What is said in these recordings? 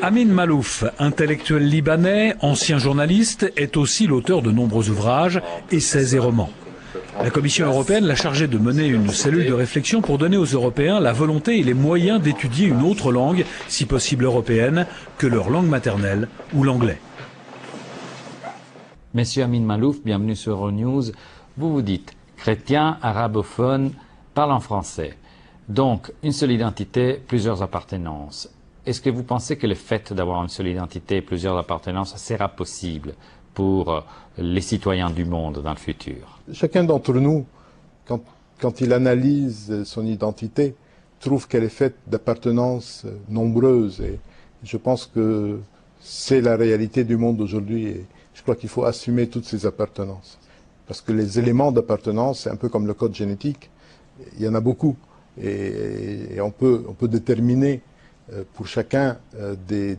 Amin Maalouf, intellectuel libanais, ancien journaliste, est aussi l'auteur de nombreux ouvrages, essais et romans. La Commission européenne l'a chargé de mener une cellule de réflexion pour donner aux Européens la volonté et les moyens d'étudier une autre langue, si possible européenne, que leur langue maternelle ou l'anglais. Monsieur Amin Maalouf, bienvenue sur Euronews. Vous vous dites chrétien, arabophone, parlant français. Donc, une seule identité, plusieurs appartenances. Est-ce que vous pensez que le fait d'avoir une seule identité et plusieurs appartenances sera possible pour les citoyens du monde dans le futur? Chacun d'entre nous, quand il analyse son identité, trouve qu'elle est faite d'appartenances nombreuses. Et je pense que c'est la réalité du monde d'aujourd'hui. Et je crois qu'il faut assumer toutes ces appartenances. Parce que les éléments d'appartenance, c'est un peu comme le code génétique. Il y en a beaucoup. Et on peut déterminer pour chacun des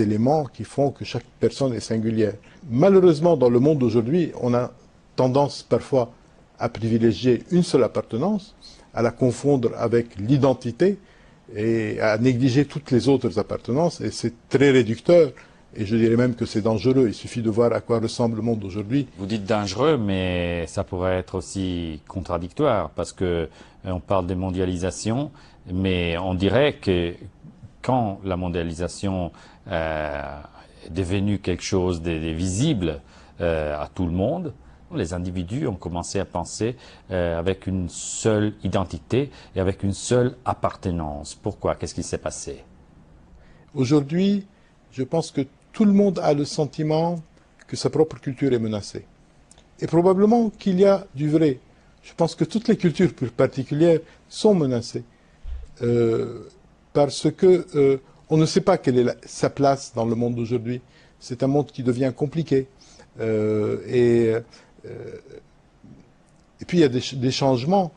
éléments qui font que chaque personne est singulière. Malheureusement, dans le monde d'aujourd'hui, on a tendance parfois à privilégier une seule appartenance, à la confondre avec l'identité et à négliger toutes les autres appartenances. Et c'est très réducteur. Et je dirais même que c'est dangereux. Il suffit de voir à quoi ressemble le monde d'aujourd'hui. Vous dites dangereux, mais ça pourrait être aussi contradictoire, parce que on parle de mondialisation, mais on dirait que quand la mondialisation est devenue quelque chose de visible à tout le monde, les individus ont commencé à penser avec une seule identité et avec une seule appartenance. Pourquoi? Qu'est-ce qui s'est passé? Aujourd'hui, je pense que tout le monde a le sentiment que sa propre culture est menacée. Et probablement qu'il y a du vrai. Je pense que toutes les cultures plus particulières sont menacées. Parce que on ne sait pas quelle est sa place dans le monde d'aujourd'hui. C'est un monde qui devient compliqué. Et puis il y a des changements.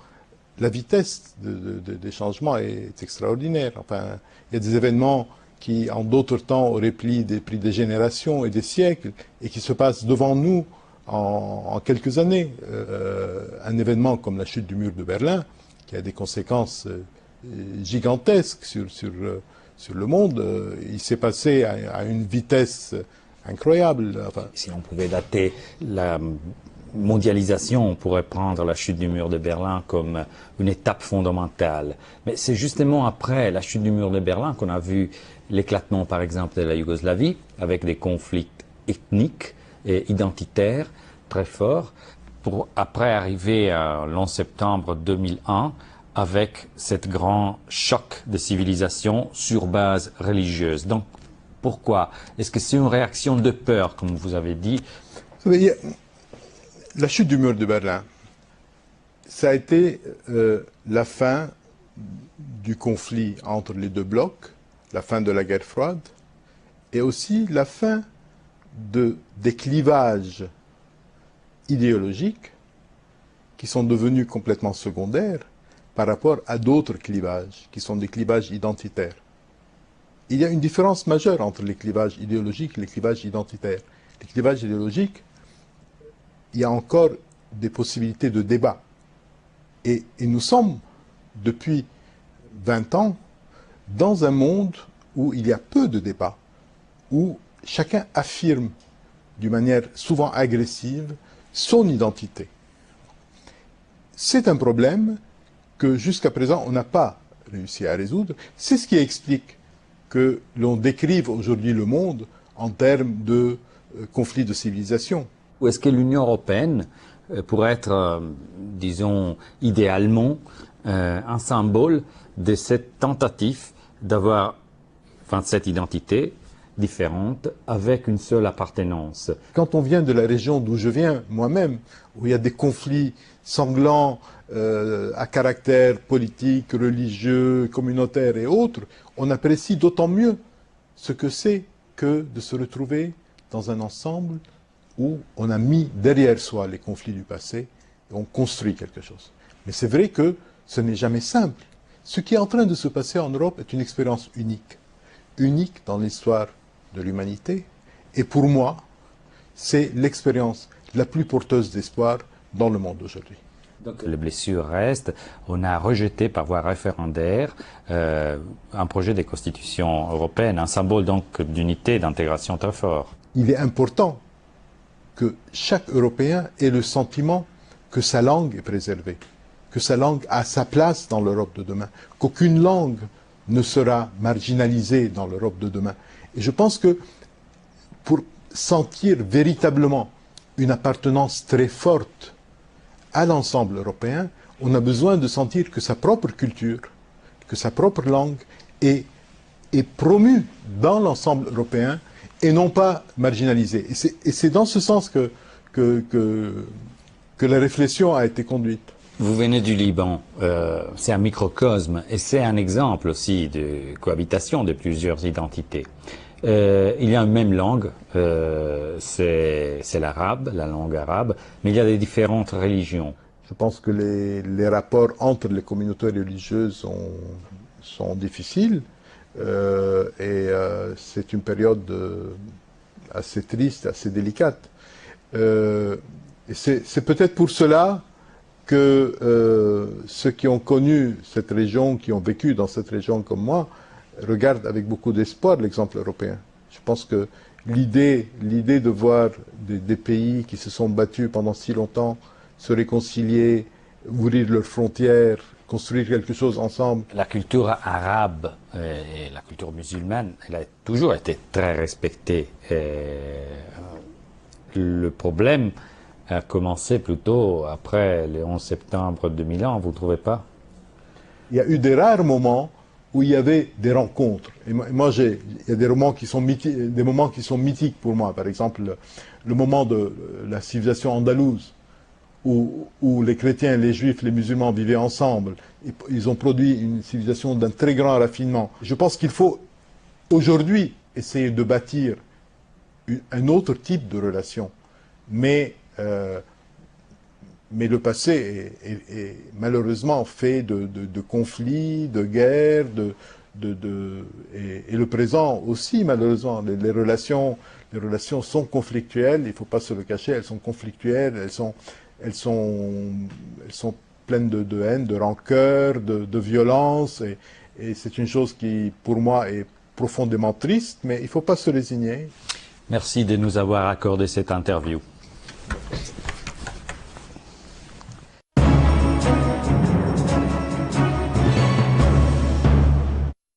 La vitesse des changements est extraordinaire. Enfin, il y a des événements qui, en d'autres temps, auraient pris des générations et des siècles, et qui se passent devant nous en quelques années. Un événement comme la chute du mur de Berlin, qui a des conséquences gigantesques sur le monde, il s'est passé à une vitesse incroyable. Enfin, si on pouvait dater la mondialisation, on pourrait prendre la chute du mur de Berlin comme une étape fondamentale. Mais c'est justement après la chute du mur de Berlin qu'on a vu l'éclatement, par exemple, de la Yougoslavie, avec des conflits ethniques et identitaires très forts, pour après arriver l' 11 septembre 2001, avec cet grand choc de civilisation sur base religieuse. Donc, pourquoi? Est-ce que c'est une réaction de peur, comme vous avez dit? La chute du mur de Berlin, ça a été la fin du conflit entre les deux blocs, la fin de la guerre froide, et aussi la fin des clivages idéologiques qui sont devenus complètement secondaires par rapport à d'autres clivages, qui sont des clivages identitaires. Il y a une différence majeure entre les clivages idéologiques et les clivages identitaires. Les clivages idéologiques, il y a encore des possibilités de débat. Et nous sommes, depuis 20 ans, dans un monde où il y a peu de débats, où chacun affirme d'une manière souvent agressive son identité. C'est un problème que jusqu'à présent on n'a pas réussi à résoudre. C'est ce qui explique que l'on décrive aujourd'hui le monde en termes de conflits de civilisation. Ou est-ce que l'Union européenne pourrait être, disons, idéalement, un symbole de cette tentative d'avoir 27 identités différentes avec une seule appartenance? Quand on vient de la région d'où je viens, moi-même, où il y a des conflits sanglants à caractère politique, religieux, communautaire et autres, on apprécie d'autant mieux ce que c'est que de se retrouver dans un ensemble où on a mis derrière soi les conflits du passé et on construit quelque chose. Mais c'est vrai que ce n'est jamais simple. Ce qui est en train de se passer en Europe est une expérience unique. Unique dans l'histoire de l'humanité. Et pour moi, c'est l'expérience la plus porteuse d'espoir dans le monde d'aujourd'hui. Donc les blessures restent. On a rejeté par voie référendaire un projet de constitution européenne, un symbole donc d'unité, d'intégration très fort. Il est important que chaque Européen ait le sentiment que sa langue est préservée, que sa langue a sa place dans l'Europe de demain, qu'aucune langue ne sera marginalisée dans l'Europe de demain. Et je pense que pour sentir véritablement une appartenance très forte à l'ensemble européen, on a besoin de sentir que sa propre culture, que sa propre langue est promue dans l'ensemble européen et non pas marginalisée. Et c'est dans ce sens que la réflexion a été conduite. Vous venez du Liban, c'est un microcosme et c'est un exemple aussi de cohabitation de plusieurs identités. Il y a une même langue, c'est l'arabe, la langue arabe, mais il y a des différentes religions. Je pense que les rapports entre les communautés religieuses sont difficiles et c'est une période assez triste, assez délicate. Et c'est peut-être pour cela que ceux qui ont connu cette région, qui ont vécu dans cette région comme moi, regardent avec beaucoup d'espoir l'exemple européen. Je pense que l'idée de voir des pays qui se sont battus pendant si longtemps se réconcilier, ouvrir leurs frontières, construire quelque chose ensemble. La culture arabe et la culture musulmane, elle a toujours été très respectée. Le problème a commencé plutôt après le 11 septembre 2001, vous ne trouvez pas? Il y a eu des rares moments où il y avait des rencontres. Et moi, il y a des moments qui sont mythiques pour moi. Par exemple, le moment de la civilisation andalouse, où les chrétiens, les juifs, les musulmans vivaient ensemble. Ils ont produit une civilisation d'un très grand raffinement. Je pense qu'il faut aujourd'hui essayer de bâtir un autre type de relation. Mais le passé est malheureusement fait de conflits, de guerres, et le présent aussi malheureusement. Les relations sont conflictuelles, il ne faut pas se le cacher, elles sont conflictuelles, elles sont pleines de haine, de rancœur, de violence, et c'est une chose qui, pour moi, est profondément triste, mais il ne faut pas se résigner. Merci de nous avoir accordé cette interview.